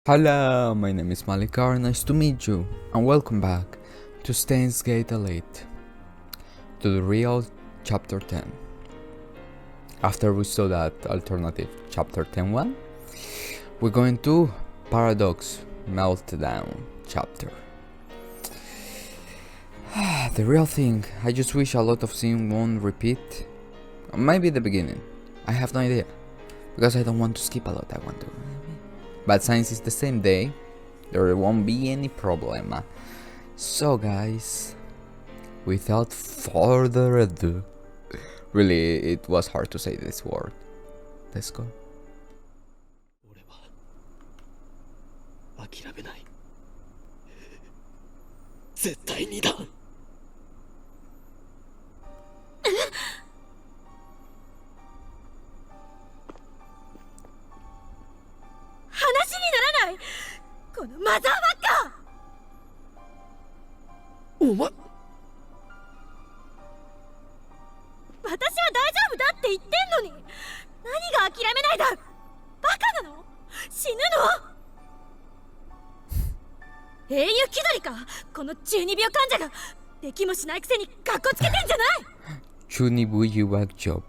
Hello, my name is Malikar, nice to meet you, and welcome back to Steinsgate Elite, to the real chapter 10. After we saw that alternative chapter 10 one, we're going to Paradox Meltdown chapter. The real thing, I just wish a lot of scenes won't repeat. Maybe the beginning, I have no idea, because I don't want to skip a lot, I want to. But since it's the same day, there won't be any problem. So guys, without further ado, really it was hard to say this word. Let's go. 俺は諦めない。絶対にだ。話にならない。このマザーバッカお前、ー。私は大丈夫だって言ってんのに、何が諦めないだ。バカなの？死ぬの？英雄気取りか、この中二病患者が。できもしないくせにカッコつけてんじゃない。Chuni Buyu Back Job.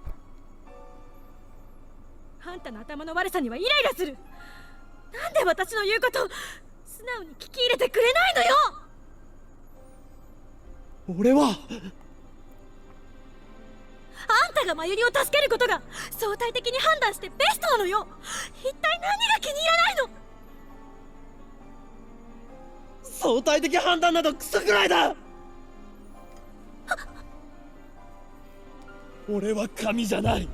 あんたの頭の悪さにはイライラする。なんで私の言うこと素直に聞き入れてくれないのよ。俺はあんたがmayuriを助けることが相対的に判断してベストなのよ。一体何が気に入らないの？相対的判断などクソくらいだ。俺は神じゃない。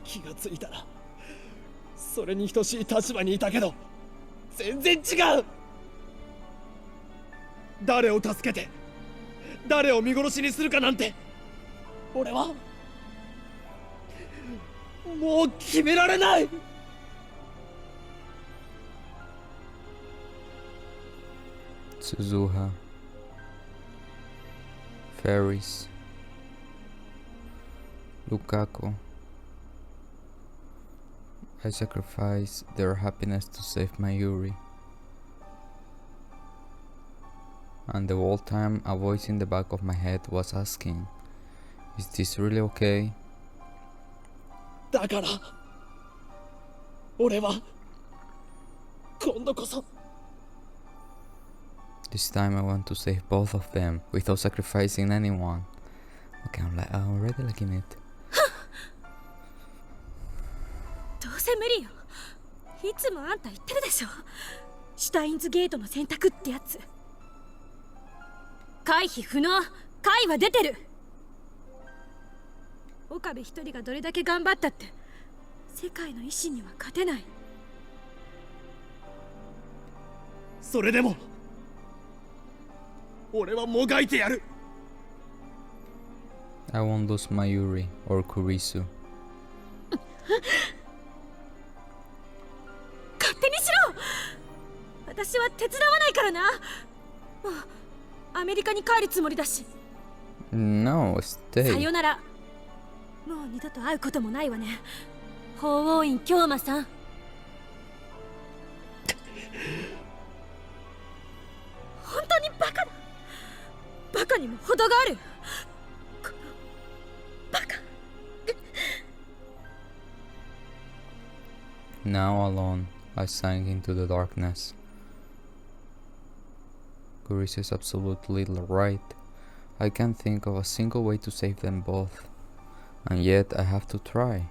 気がついたらそれに等しい立場にいたけど全然違う。誰を助けて誰を見殺しにするかなんて俺はもう決められない。Suzuha, Ferris, Lukaku. I sacrifice their happiness to save mayuri. And the whole time a voice in the back of my head was asking, is this really okay? だから俺は今度こそ This time I want to save both of them without sacrificing anyone. Okay, I'm already liking it. どうせ無理よ。いつもあんた言ってるでしょ。シュタインズゲートの選択ってやつ。回避不能。回は出てる。岡部一人がどれだけ頑張ったって世界の意志には勝てない。それでも俺はもがいてやる。 I won't lose mayuri or Kurisu. 勝手にしろ。私は手伝わないからな。もうアメリカに帰るつもりだし。 No, さ stay. よなら。もう二度と会うこともないわね。法王院京馬さん。本当にバカだ。バカにも程がある。このバカ。 Now alone, I sank into the darkness. Kurisu is absolutely right. I can't think of a single way to save them both. And yet I have to try.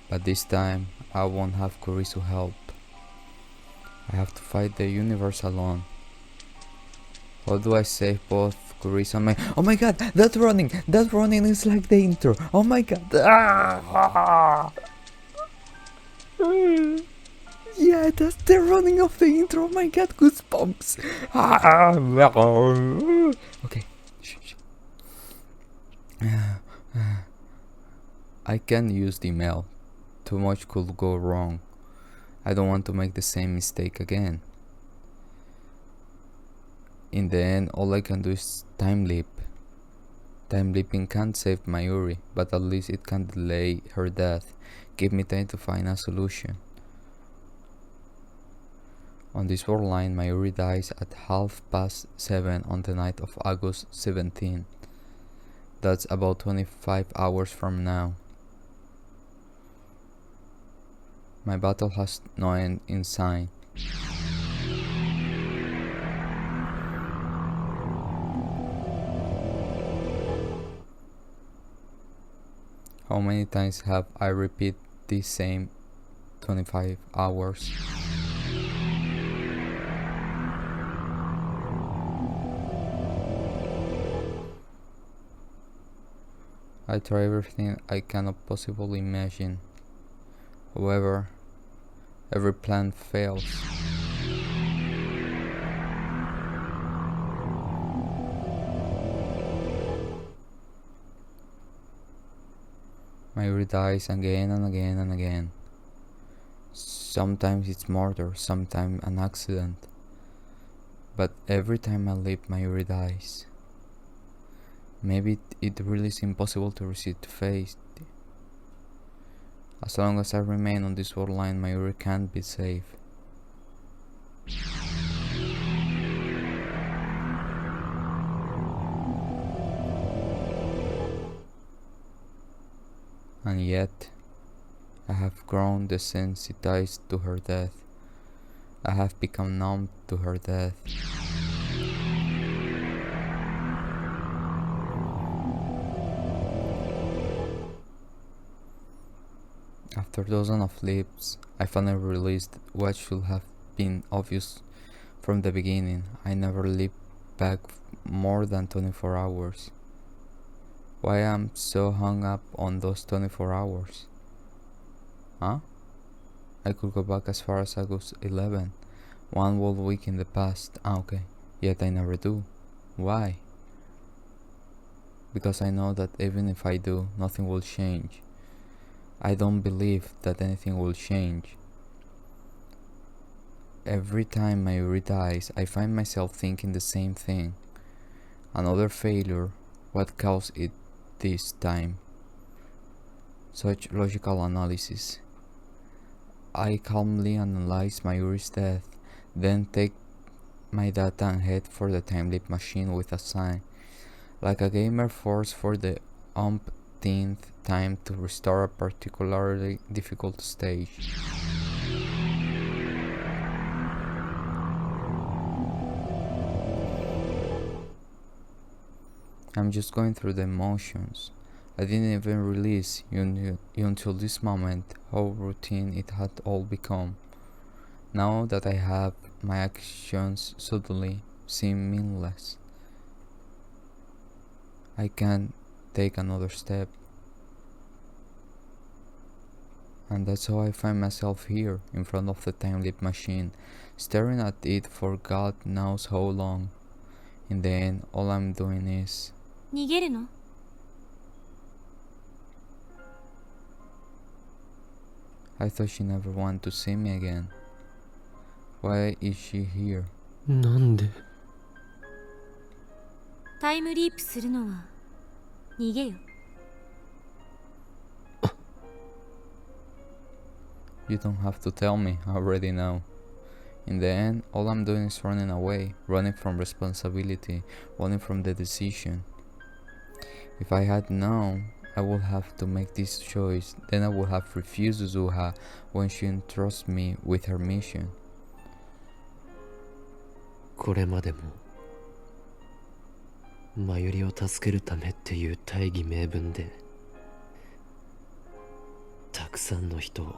But this time, I won't have Kurisu help. I have to fight the universe alone. How do I save both Kurisu and my... Oh my god, that running is like the intro. Oh my god. Ah! Yeah, that's the running of the intro. Oh my god, goosebumps. Ah! Okay. I can't use the mail. Too much could go wrong. I don't want to make the same mistake again. In the end, all I can do is time leap. Time leaping can't save Mayuri, but at least it can delay her death. Give me time to find a solution. On this world line, Mayuri dies at 7:30 on the night of August 17. That's about 25 hours from now. My battle has no end in sight. How many times have I repeated the same 25 hours? I try everything I cannot possibly imagine. However, every plan fails. Mayuri dies again and again and again. Sometimes it's murder, sometimes an accident. But every time I live, Mayuri dies. Maybe it really is impossible to recede fate. As long as I remain on this world line, Mayuri can't be safe. And yet, I have grown desensitized to her death. I have become numb to her death. After dozens of leaps, I finally realized what should have been obvious from the beginning. I never leaped back more than 24 hours. Why am I so hung up on those 24 hours? Huh? I could go back as far as August 11, one whole week in the past. Okay, yet I never do. Why? Because I know that even if I do, nothing will change. I don't believe that anything will change. Every time Mayuri dies, I find myself thinking the same thing. Another failure. What caused it this time? Such logical analysis. I calmly analyze Mayuri's death, then take my data and head for the time leap machine with a sign, like a gamer forced for the umpteenth time to restore a particularly difficult stage. I'm just going through the emotions. I didn't even realize until this moment how routine it had all become. Now that I have, my actions suddenly seem meaningless. I can't take another step. And that's how I find myself here, in front of the time leap machine, staring at it for God knows how long. In the end, all I'm doing is... 逃げるの? I thought she never wanted to see me again. Why is she here? なんで? タイムリープするのは逃げよ。 You don't have to tell me, I already know. In the end, all I'm doing is running away, running from responsibility, running from the decision. If I had known I would have to make this choice, then I would have refused Suzuha when she entrusts me with her mission. これまでもマユリを助けるためっていう大義名分でたくさんの人を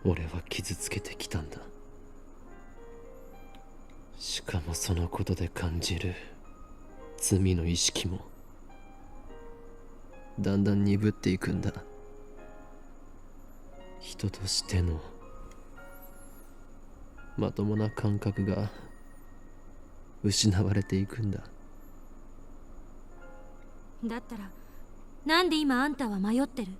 俺は傷つけてきたんだ。しかもそのことで感じる罪の意識もだんだん鈍っていくんだ。人としてのまともな感覚が失われていくんだ。だったらなんで今あんたは迷ってる？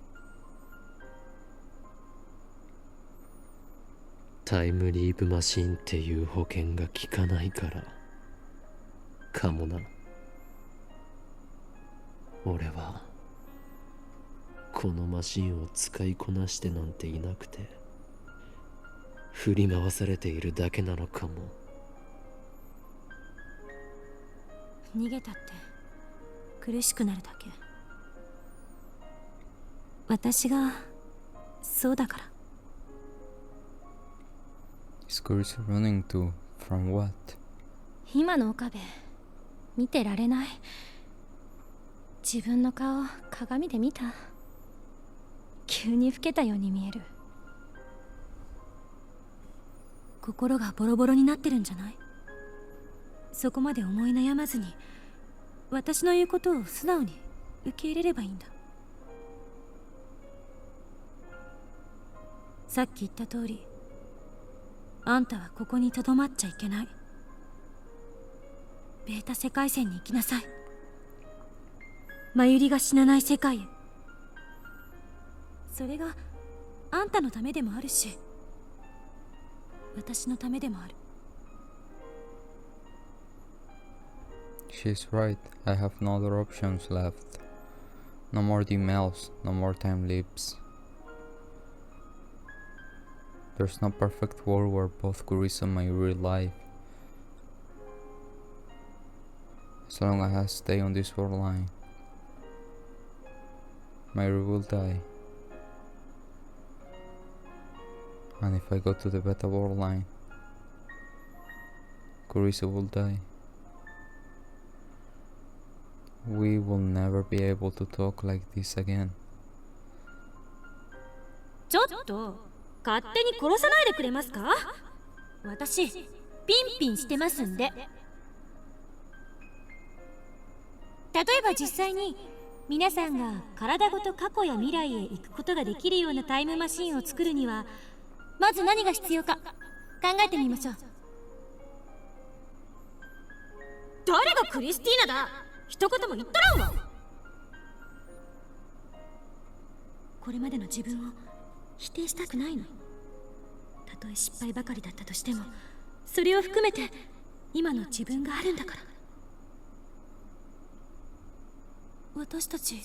タイムリープマシンっていう保険が効かないからかもな。俺はこのマシンを使いこなしてなんていなくて、振り回されているだけなのかも。逃げたって苦しくなるだけ。私がそうだから。 Is Kurisu running to from what? 今の岡部見てられない。自分の顔鏡で見た。急に老けたように見える。心がボロボロになってるんじゃない？そこまで思い悩まずに私の言うことを素直に受け入れればいいんだ。さっき言った通り、あんたはここにとどまっちゃいけない。ベータ世界線に行きなさい。mayuriが死なない世界へ。それがあんたのためでもあるし、私のためでもある。 She's right. I have no other options left. No more emails, no more time leaps. There's no perfect world where both Kurisu and mayuri live. As long as I stay on this world line, mayuri will die. And if I go to the beta world line, Kurisu will die. We will never be able to talk like this again. ちょっと勝手に殺さないでくれますか？私ピンピンしてますんで。例えば実際に皆さんが体ごと過去や未来へ行くことができるようなタイムマシンを作るには、まず何が必要か考えてみましょう。誰がクリスティーナだ？一言も言っとらんわ。これまでの自分を否定したくないの。たとえ失敗ばかりだったとしても、それを含めて今の自分があるんだから。私たち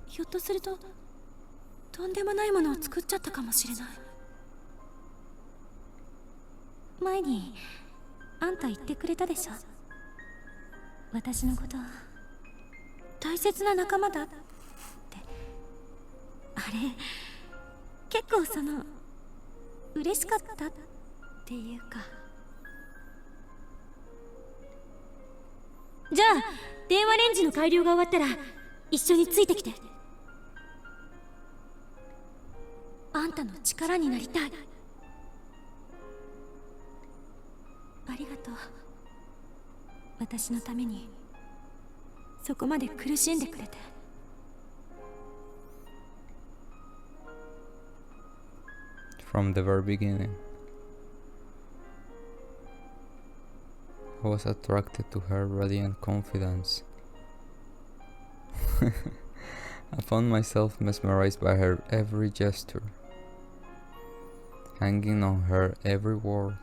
ひょっとするととんでもないものを作っちゃったかもしれない。前にあんた言ってくれたでしょ。私のこと大切な仲間だって。あれ結構嬉しかったっていうか。じゃあ電話レンジの改良が終わったら一緒についてきて。あんたの力になりたい。ありがとう。私のためにそこまで苦しんでくれて。From the very beginning, I was attracted to her radiant confidence. I found myself mesmerized by her every gesture, hanging on her every word.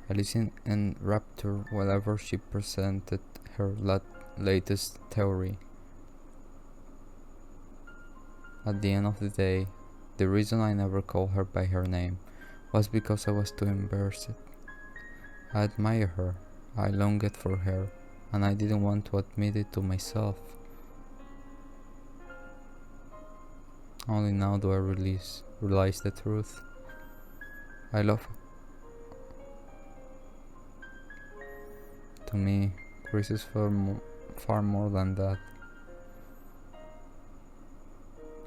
I listened in rapture whenever she presented her latest theory. At the end of the day, the reason I never called her by her name was because I was too embarrassed. I admired her, I longed for her, and I didn't want to admit it to myself. Only now do I realize the truth. I love her. To me, Chris is far more than that.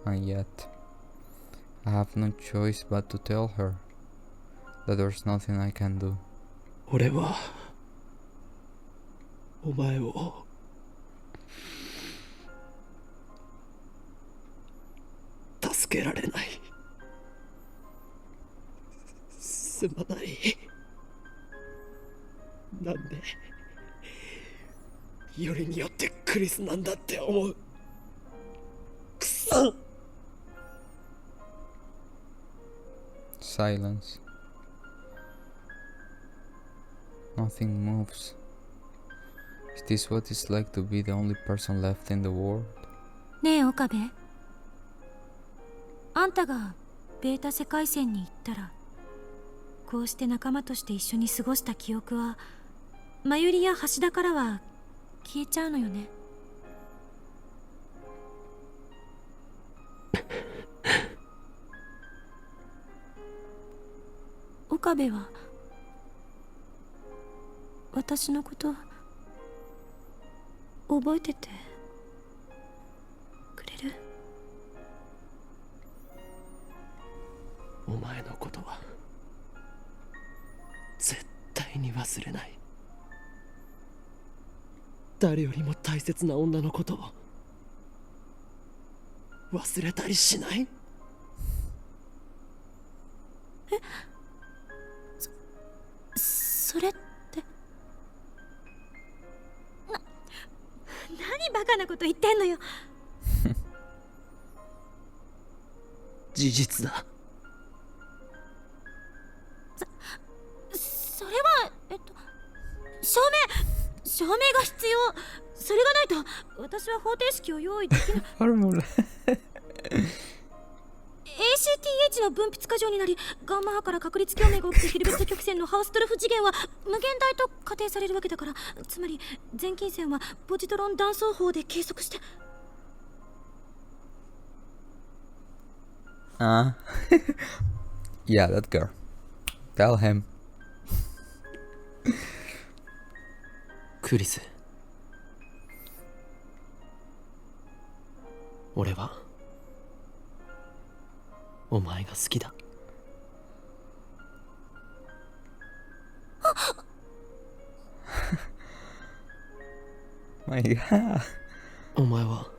And yet, I have no choice but to tell her that there's nothing I can do. 俺はお前を助けられない。すまない。なんでよりによってクリスなんだって思う。くそ。 Silence. Nothing moves. Is this what it's like to be the only person left in the world? ねえ岡部、あんたがベータ世界線に行ったら、こうして仲間として一緒に過ごした記憶はmayuriや橋田からは消えちゃうのよね。岡部は私のこと覚えててくれる？お前のことは絶対に忘れない。誰よりも大切な女のことを忘れたりしない。それって何バカなこと言ってんのよ。事実だ。それは証明が必要。それがないと私は方程式を用意できない。Fórmula. ACTH の分泌過剰になり、ガンマ波から確率共鳴が起きてヒルベルト曲線のハウストルフ次元は無限大と仮定されるわけだから、つまり全近線はポジトロン断層法で計測して。Ah. Yeah, that girl. Tell him. クリス、俺はお前が好きだ。My God. お前は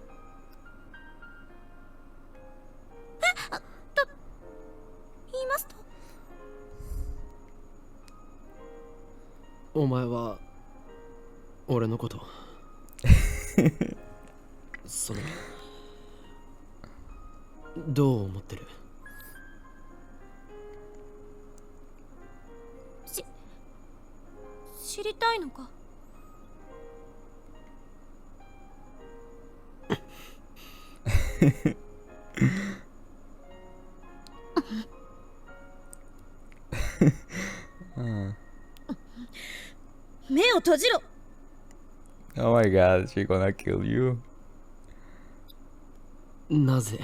言いますと、お前は俺のことそのどう思ってる？知りたいのか？目を閉じろ。 Oh my God, she gonna kill you. なぜ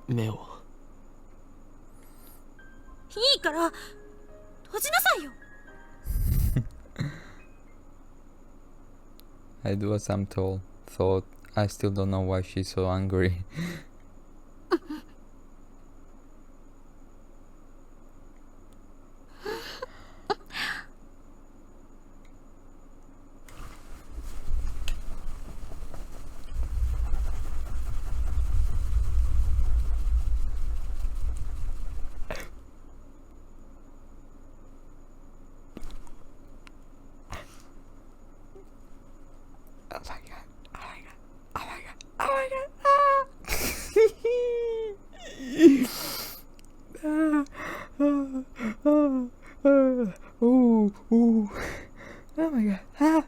目を？いいから閉じなさいよ。I do as I'm told. Thought I still don't know why she's so angry. Oh my God. Oh my God. Oh my God. Oh my God. Oh, oh. Oh my God. Ah.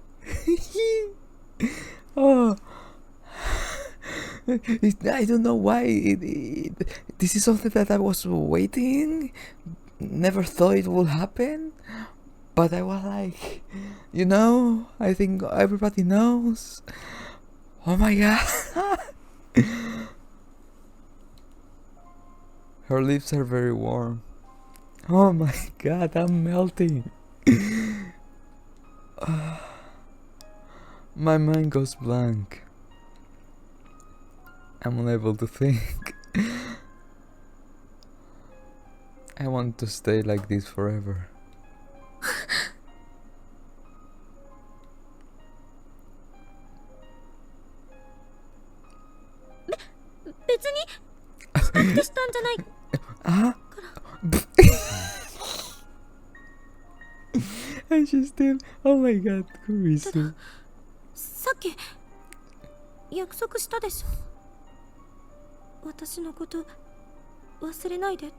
Oh. I don't know why. This is something that I was waiting. Never thought it would happen. But I was like, you know, I think everybody knows. Oh my God. Her lips are very warm. Oh my God, I'm melting. My mind goes blank. I'm unable to think. I want to stay like this forever. And she's still, oh my God, Kurisu. さっき約束したでしょ。私のこと忘れないでっ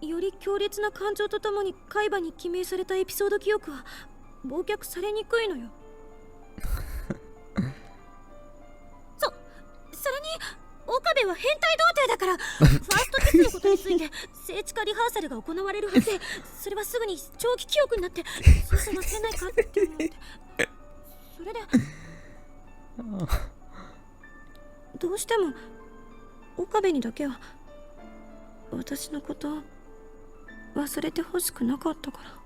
て。より強烈な感情とともに海馬に記名されたエピソード記憶は忘却されにくいのよ。は変態童貞だからファーストキスのことについて聖地化リハーサルが行われるはずで、それはすぐに長期記憶になってそうそう忘れないかって思って、それでどうしても岡部にだけは私のこと忘れてほしくなかったから。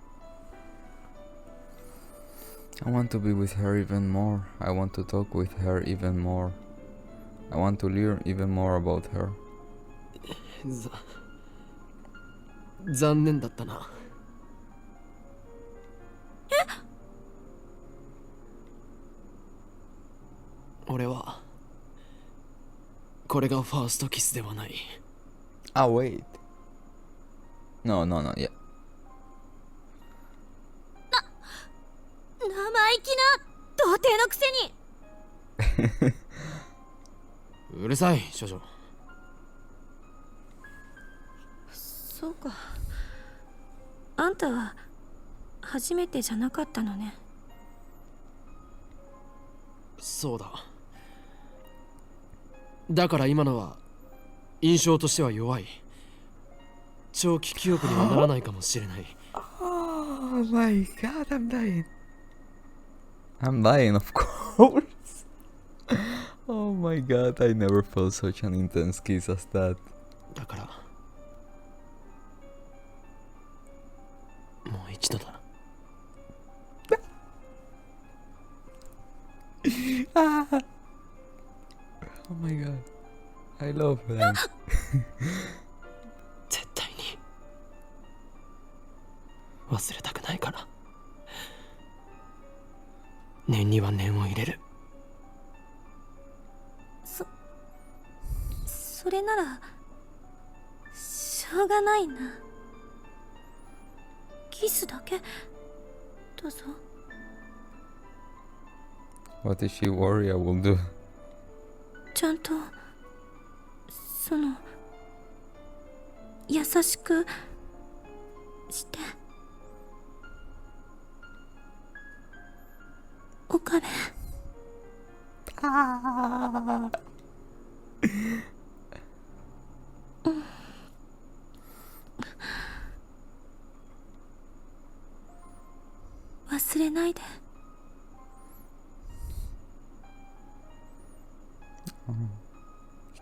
I want to be with her even more. I want to talk with her even more. I want to learn even more about her. 残念だったな。俺はこれがファーストキスではない。Ah, wait. No, no, no, yeah. 生意気な童貞のくせに。うるさい、少女。そうか。あんたは初めてじゃなかったのね。そうだ。だから今のは印象としては弱い。長期記憶にはならないかもしれない。Oh my god, I'm dying. I'm dying, of course. Oh my god, I never felt such an intense kiss as that. だからもう一度だ。Oh my god, I love that. 絶対に忘れたくないから。念には念を入れる。それならしょうがないな。キスだけどうぞ。 What is she worry I will do? ちゃんとその優しくして。岡部。忘れないで。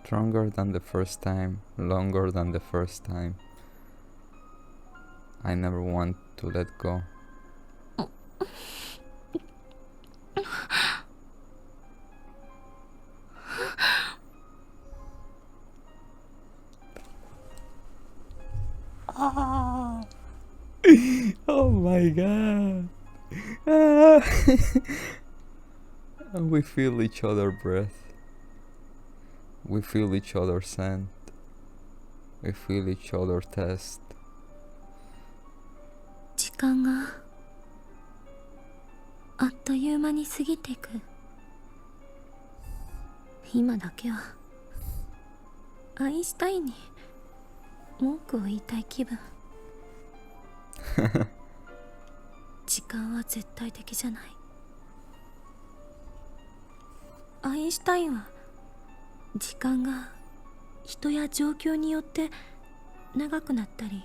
Stronger than the first time, longer than the first time. I never want to let go. Oh my god. And we feel each other's breath. We feel each other's scent. We feel each other's taste. 時間があっという間に過ぎていく。今だけはアインシュタインに文句を言いたい気分。時間は絶対的じゃない。アインシュタインは時間が人や状況によって長くなったり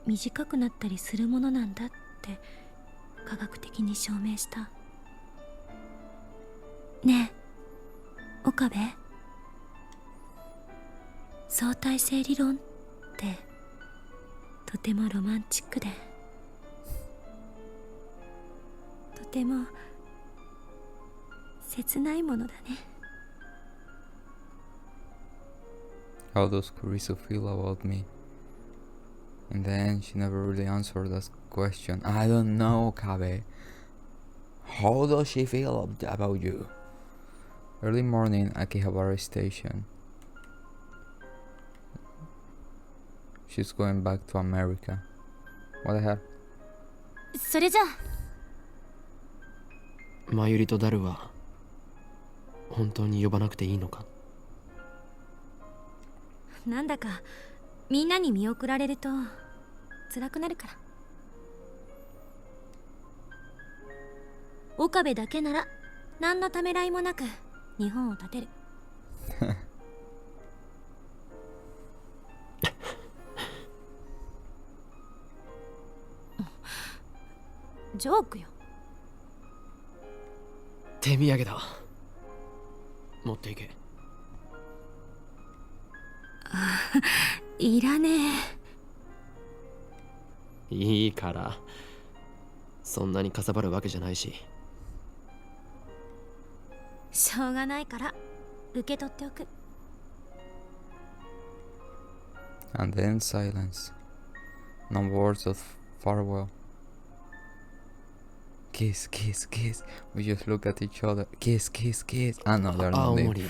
短くなったりするものなんだって科学的に証明した。ねえ岡部、相対性理論ってとてもロマンチックでとても切ないものだね。How does Kurisu feel about me? In the end, she never really answered that question. I don't know, OKABE. How does she feel about you? Early morning, Akihabara Station. She's going back to America. What the hell? それじゃあマユリとダルは本当に呼ばなくていいのか。なんだかみんなに見送られると辛くなるから。岡部だけなら何のためらいもなく日本を立てる。ジョークよ。手土産だ。持っていけ。いらねえ。いいから。そんなにかさばるわけじゃないし。しょうがないから受け取っておく。 And then silence. No words of farewell. Kiss, kiss, kiss. We just look at each other. Kiss, kiss, kiss. Ah, no, they're not 青 there. 森。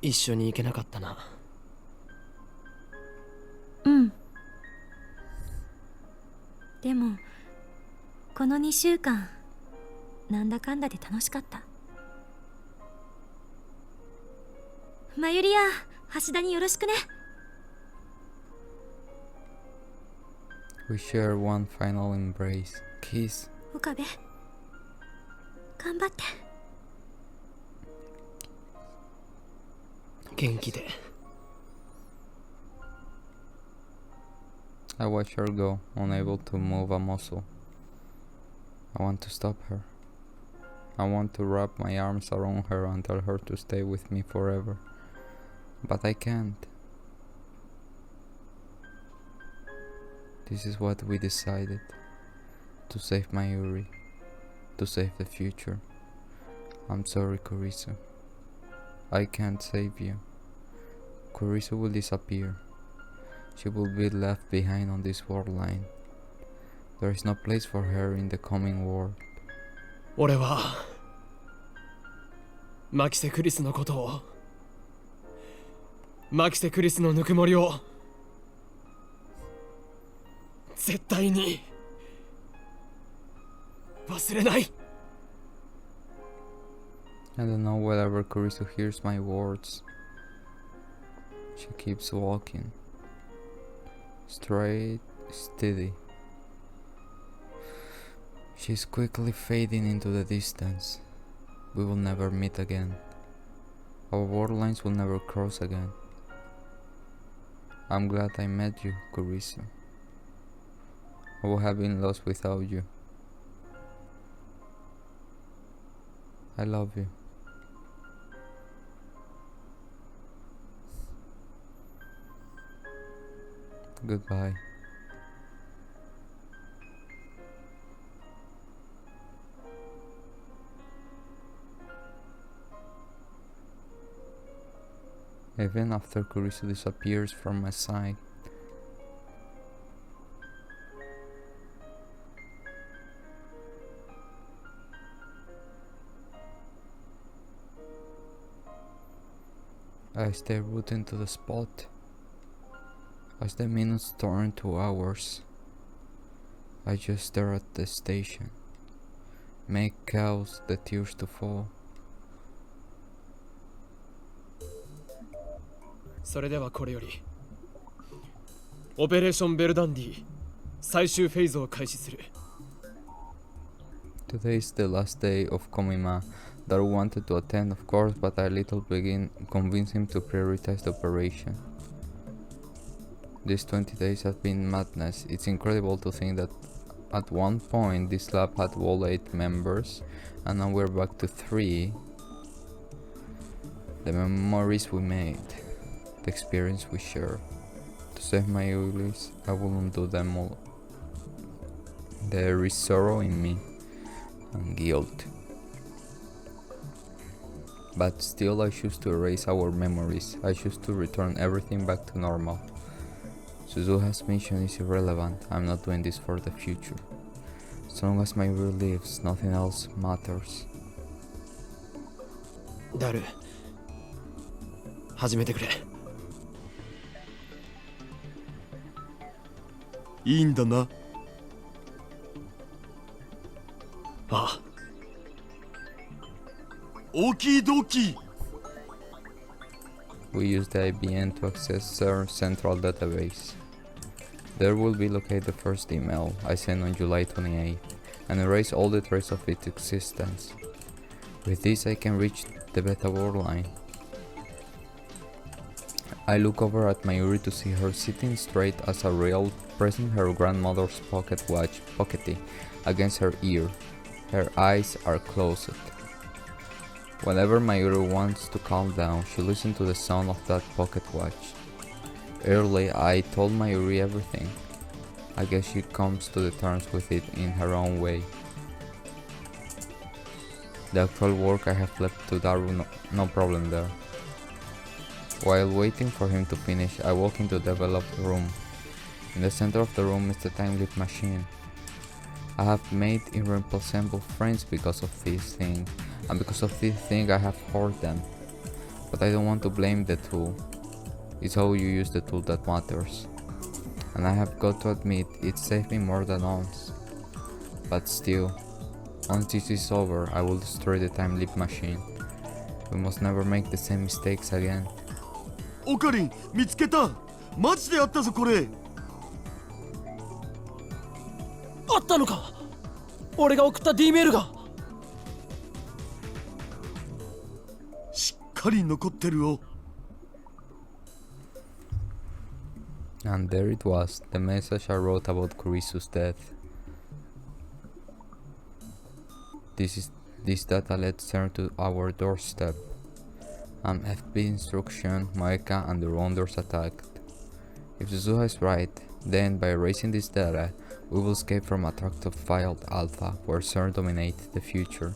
一緒に行けなかったな。うん。でもこの2週間なんだかんだで楽しかった。マユリや橋田によろしくね。 We share one final embrace. Kiss. 岡部頑張って。元気で。I watch her go, unable to move a muscle. I want to stop her. I want to wrap my arms around her and tell her to stay with me forever. But I can't. This is what we decided. To save Mayuri. To save the future. I'm sorry, Kurisu. I can't save you. Kurisu will disappear. She will be left behind on this world line. There is no place for her in the coming world. 俺はマキセクリスのことを、マキセクリスのぬくもりを絶対に忘れない。 I don't know whether Kurisu hears my words. She keeps walking. Straight, steady. She's quickly fading into the distance. We will never meet again. Our world lines will never cross again. I'm glad I met you, Kurisu. I would have been lost without you. I love you. Goodbye. Even after Kurisu disappears from my sight, I stay rooted to the spot. As the minutes turn to hours, I just stare at the station, make cause the tears to fall. それではこれよりオペレーションベルダンディ最終フェーズを開始する。 Today is the last day of Komima. Daru wanted to attend, of course, but I little convinced him to prioritize the operation. These 20 days have been madness. It's incredible to think that at one point this lab had all 8 members, and now we're back to 3. The memories we made, the experience we shared. To save my Ulis, I will undo them all. There is sorrow in me and guilt. But still I choose to erase our memories. I choose to return everything back to normal. Suzuha's mission is irrelevant. I'm not doing this for the future. As long as my will lives, nothing else matters. ダル、始めてくれ。いいんだな。ああ。オキドキ。 We use the IBN to access our central database. There will be located the first email I sent on July 28th and erase all the trace of its existence. With this I can reach the beta world line. I look over at Mayuri to see her sitting straight as a rail, pressing her grandmother's pocket watch, pockety, against her ear. Her eyes are closed. Whenever Mayuri wants to calm down, she listens to the sound of that pocket watch. Early, I told Mayuri everything. I guess she comes to the terms with it in her own way. The actual work I have left to Daru, no problem there. While waiting for him to finish, I walk into the developed room. In the center of the room is the time leap machine. I have made irreplaceable friends because of this thing, and because of this thing I have hurt them. But I don't want to blame the tool. It's how you use the tool that matters. And I have got to admit, it saved me more than once. But still, once this is over, I will destroy the time leap machine. We must never make the same mistakes again. オカリン見つけた。マジであったぞこれ。あったのか。俺が送った D メールが。しっかり残ってるよ。And there it was, the message I wrote about Kurisu's death. This data let's turn to our doorstep. FB instruction, Maeka and the Rondors attacked. If Suzuha is right, then by erasing this data, we will escape from Attractor File Alpha, where CERN dominates the future.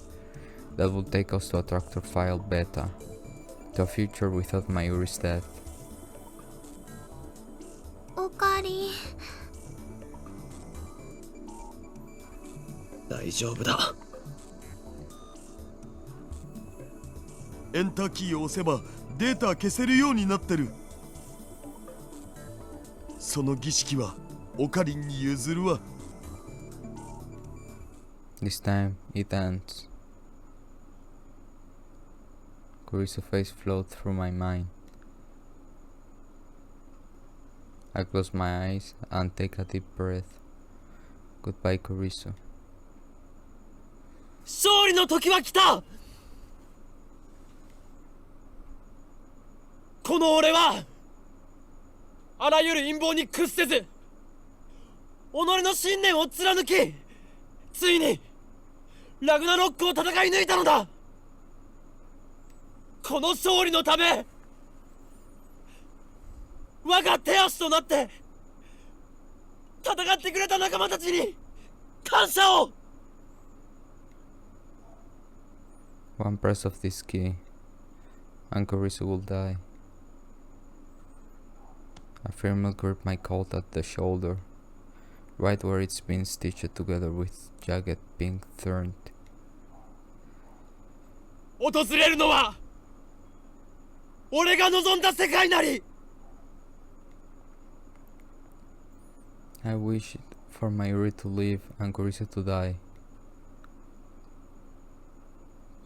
That will take us to Attractor File Beta, to a future without Mayuri's death. おかえり。大丈夫だ。エンターキーを押せばデータ消せるようになってる。その儀式はオカリンに譲るわ。This time it ends. Kurisu's face floats through my mind. I close my eyes and take a deep breath. Goodbye, Kurisu. 勝利の時は来た。この俺はあらゆる陰謀に屈せず己の信念を貫き、ついにラグナロックを戦い抜いたのだ。この勝利のため我が手足となって戦ってくれた仲間たちに感謝を。 One press of this key, and Kurisu will die. I firmly grip my coat at the shoulder, right where it's been stitched together with jagged pink thorn. 訪れるのは俺が望んだ世界なり。 I wish for Mayuri to live and Kurisu to die.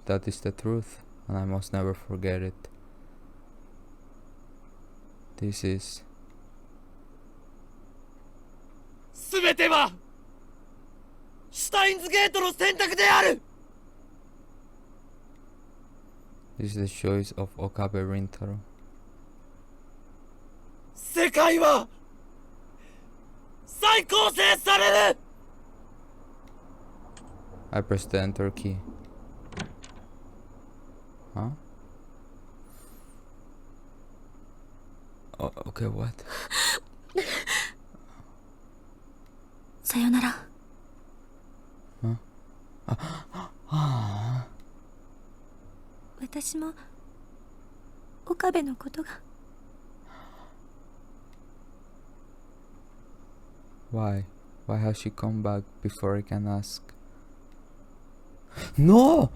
That is the truth, and I must never forget it. This is... すべてはシュタインズゲートの選択である。 This is the choice of OKABE Rintaro. 世界は再構成される。 I press the enter key. Huh? Oh, okay, what? さよなら。 私も岡部のことが。 Why? Why has she come back before I can ask? No!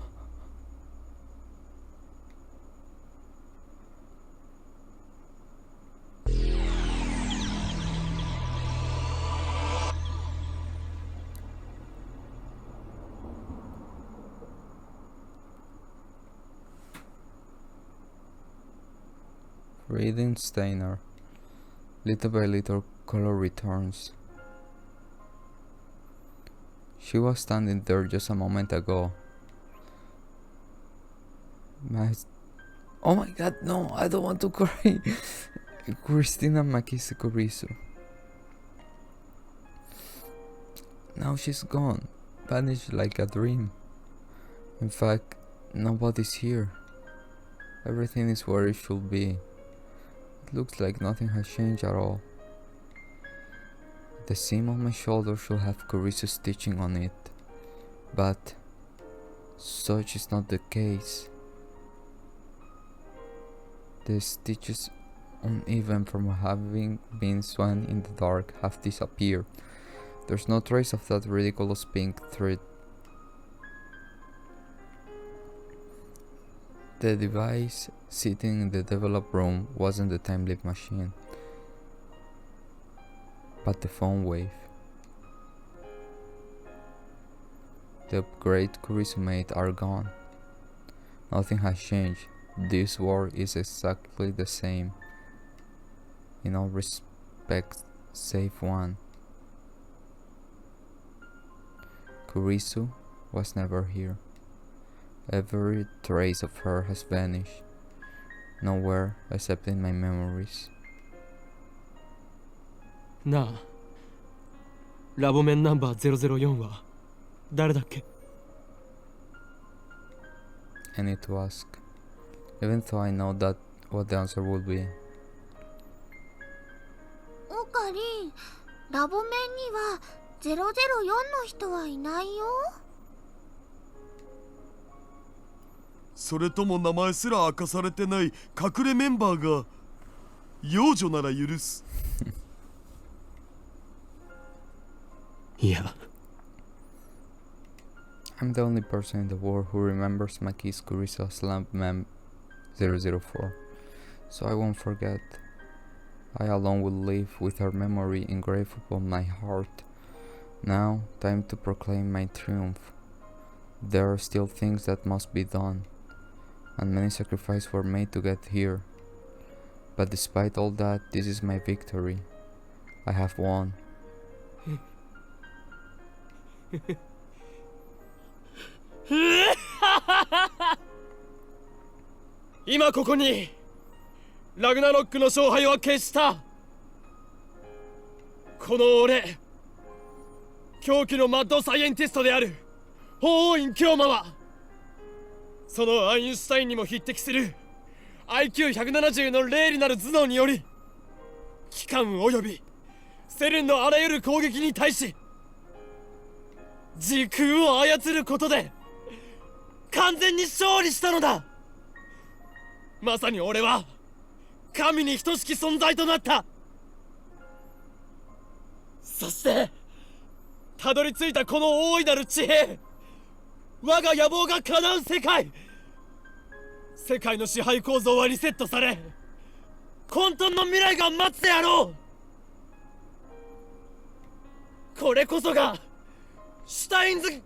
Reading Steiner. Little by little, color returns. She was standing there just a moment ago. Oh my god, no, I don't want to cry. Christina Makise Kurisu. Now she's gone, vanished like a dream. In fact, nobody's here. Everything is where it should be. It looks like nothing has changed at all. The seam on my shoulder should have Kurisu stitching on it, but such is not the case. The stitches, uneven from having been sewn in the dark, have disappeared. There's no trace of that ridiculous pink thread. The device sitting in the developed room wasn't the time-leap machine, but the phone wave. The upgrade Kurisu made are gone. Nothing has changed. This world is exactly the same in all respects save one. Kurisu was never here. Every trace of her has vanished. Nowhere except in my memories. なあ、ラボ面ナンバー004は誰だっけ？ I need to ask, even though I know that what the answer will be. オカリン、ラボ面には004の人はいないよ。それとも名前すら明かされてない隠れメンバーが幼女なら許す。いや、 I'm the only person in the world who remembers Makise Kurisu's lamp mem 004, so I won't forget. I alone will live with her memory engraved upon my heart. Now, time to proclaim my triumph. There are still things that must be done, and many sacrifices were made to get here. But despite all that, this is my victory. I have won. 今ここにラグナロックの勝敗は決した。この俺、狂気のマッドサイエンティストである法王院京馬はそのアインシュタインにも匹敵する IQ170 の霊理なる頭脳により機関およびセレンのあらゆる攻撃に対し時空を操ることで完全に勝利したのだ。まさに俺は神に等しき存在となった。そしてたどり着いたこの大いなる地平、我が野望が叶う世界、世界の支配構造はリセットされ混沌の未来が待つであろう。これこそがシュタインズ。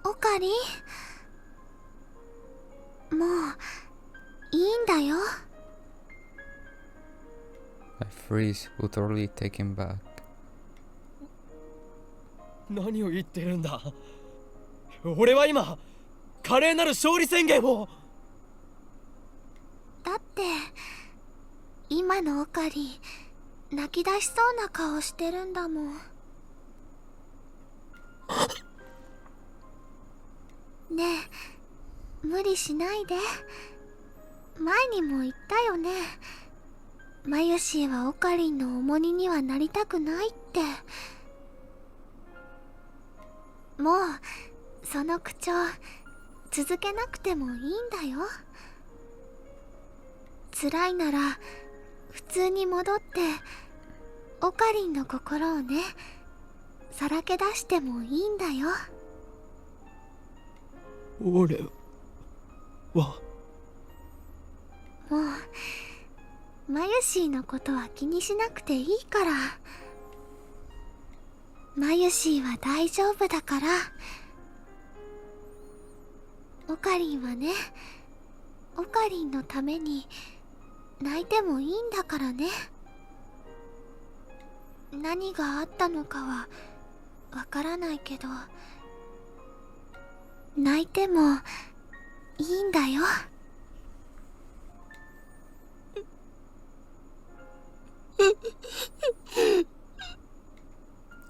オカリン、もういいんだよ。I freeze, utterly taken back. 何を言ってるんだ。俺は今華麗なる勝利宣言を。だって今のオカリン泣き出しそうな顔してるんだもん。ねえ、無理しないで。前にも言ったよね。マユシーはオカリンの重荷にはなりたくないって。もうその口調続けなくてもいいんだよ。辛いなら普通に戻ってオカリンの心をね、さらけ出してもいいんだよ。俺はもうマユシーのことは気にしなくていいから。マユシーは大丈夫だから。オカリンはね、オカリンのために泣いてもいいんだからね。何があったのかはわからないけど、泣いてもいいんだよ。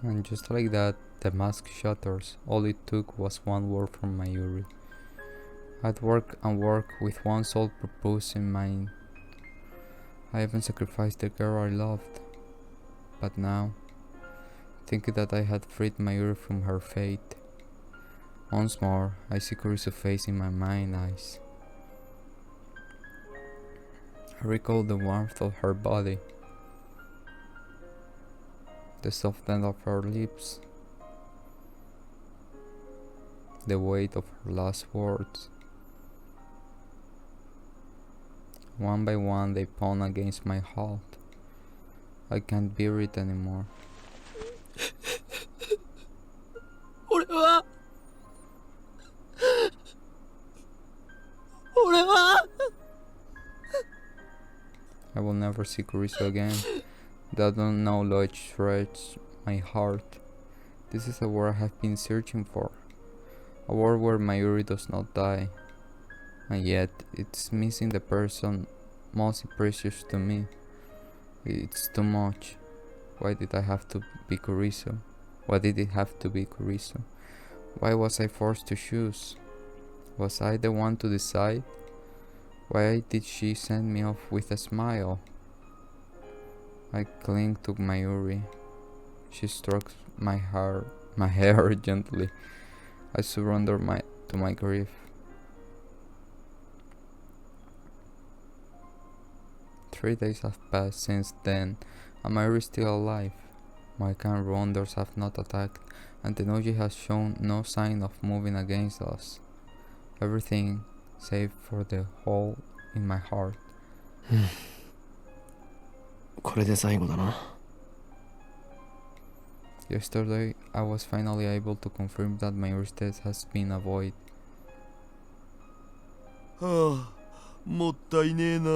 And just like that, the mask shatters. All it took was one word from Mayuri. I'd work and work with one sole purpose in mind. I even sacrificed the girl I loved. But now, thinking that I had freed Mayuri from her fate, once more I see Kurisu's face in my mind's eyes. I recall the warmth of her body, the softness of her lips, the weight of her last words. One by one they pound against my heart. I can't bear it anymore. 俺は I will never see Kurisu again. That knowledge shreds my heart. This is a world I have been searching for. A world where Mayuri does not die. And yet, it's missing the person most precious to me. It's too much. Why did I have to be Kurisu? Why did it have to be Kurisu? Why was I forced to choose? Was I the one to decide? Why did she send me off with a smile? I cling to Mayuri. She strokes my hair gently. I surrender to my grief. 3 days have passed since then, and Mayuri is still alive. My kind wonders have not attacked, and Tennoji has shown no sign of moving against us. Everything save for the hole in my heart. これで最後だな。 Yesterday, I was finally able to confirm that Mayuri's death has been avoided. はあ、もったいねえな。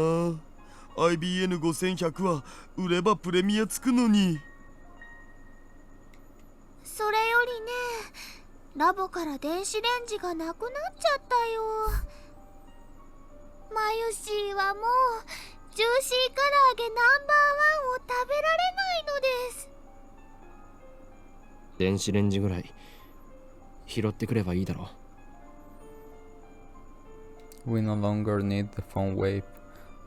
IBN5100 は売ればプレミアつくのに。それよりね、ラボから電子レンジがなくなっちゃったよ。マユシーはもうジューシー唐揚げナンバーワンを食べられないのです。電子レンジぐらい拾ってくればいいだろう。 We no longer need the phone wave,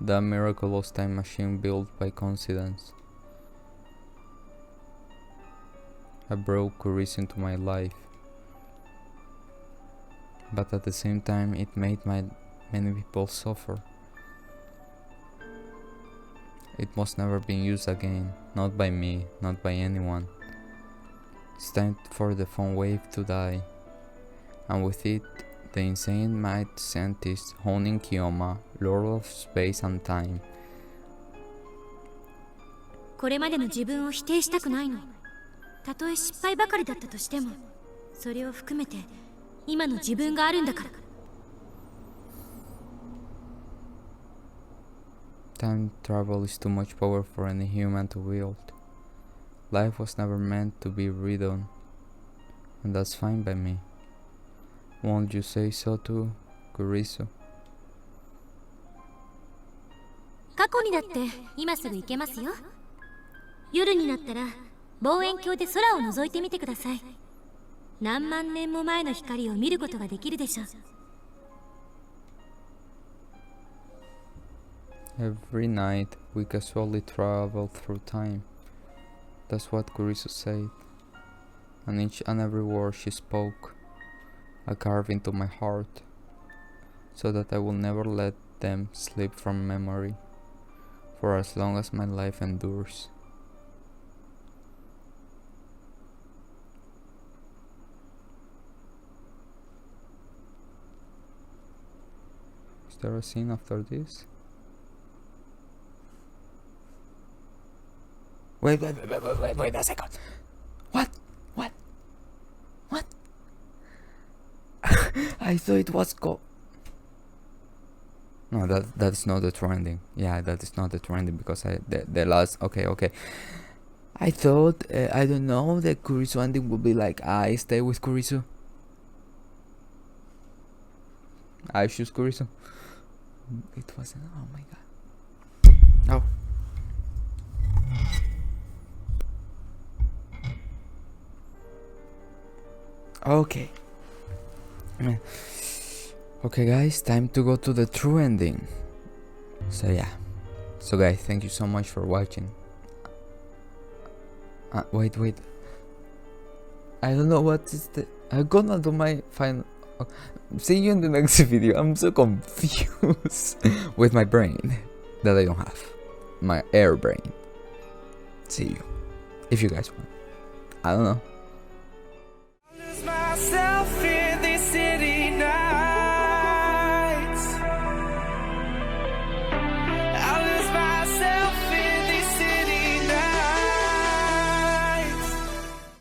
that miraculous time machine built by coincidence. I brought Kurisu into my life, but at the same time it made many people suffer. It must never be used again, not by me, not by anyone. It's time for the phone wave to die, and with it, the insane mad scientist Honin Kiyoma, Lord of Space and Time. これまでの自分を否定したくないの。たとえ失敗ばかりだったとしても、それを含めて今の自分があるんだから。Time travel is too much power for any human to wield. Life was never meant to be redone, and that's fine by me. Won't you say so too, Kurisu? 過去にだって今すぐ行けますよ。夜になったら望遠鏡で空を覗いてみてください。何万年も前の光を見ることができるでしょう。 Every night we casually travel through time. That's what Kurisu said, and each and every word she spoke I carve into my heart, so that I will never let them slip from memory, for as long as my life endures. Is there a scene after this? Wait a second. What? I thought it was No, that's not the trending. Yeah, that is not the trending because the last okay. I thought I don't know, the Kurisu ending would be like I stay with Kurisu. I choose Kurisu. It wasn't. Oh my god. Oh. Okay. Okay, guys, time to go to the true ending. So yeah. So guys, thank you so much for watching. Wait. I don't know what is the. I'm gonna do my final. See you in the next video. I'm so confused with my brain that I don't have. My air brain. See you. If you guys want. I don't know.